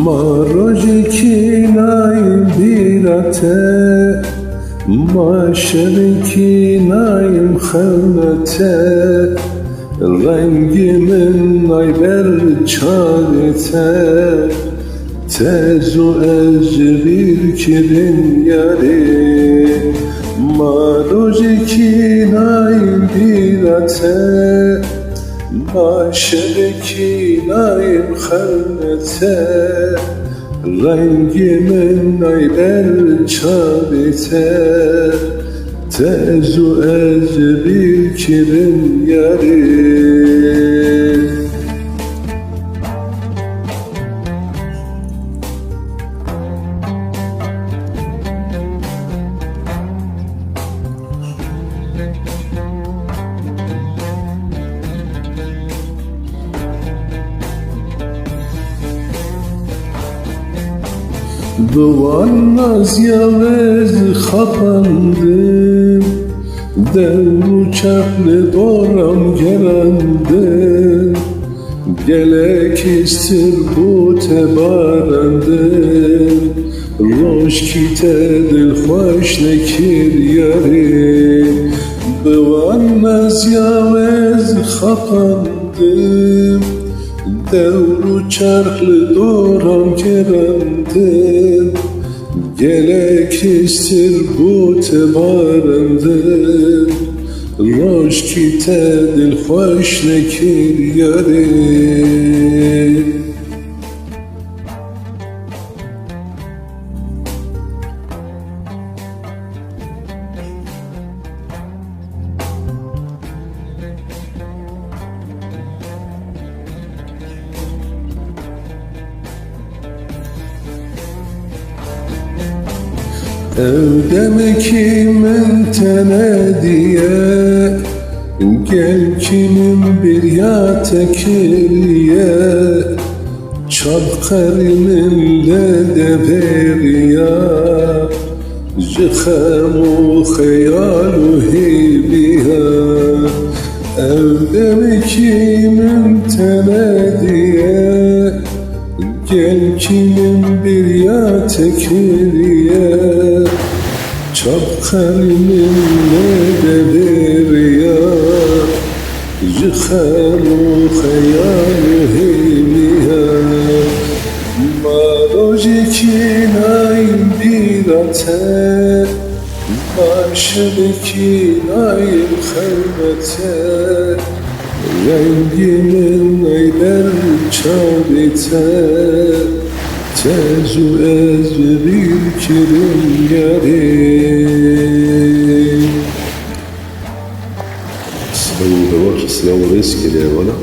Marojiki naim birate Maşeriki naim xevnete Rengimin ayber çarete Tezu ez bir kirin yari Marojiki naim birate Maşeriki naim xevnete Rengimin ayber çarete Tezu ez bir kirin yari Duvarnaz yavez xapandım Devru çaplı doram gelendim Gelek istir bu tebarendim Roş kite dilxoş nekir yari Duvarnaz yavez xapandım Devru çarklı doram gelendim Gelek istir bu tebarendim Roş kite dilxoş nekir yari Evdeme kimin tene diye Gel kimin bir ya tekiriye Çapkariminle de veriya Jıkhemu heyalu hibiya Evdeme kimin tene diye Gel kimin bir ya tekiriye Çapkariminle de veriya Jıkhemu heyalu hibiya Marojiki naim birate Maşeriki naim xevnete Rengimin ayber çarete Tezu ez bir kirin yari Sıra bu da var, sıra oraya sikeliyor bana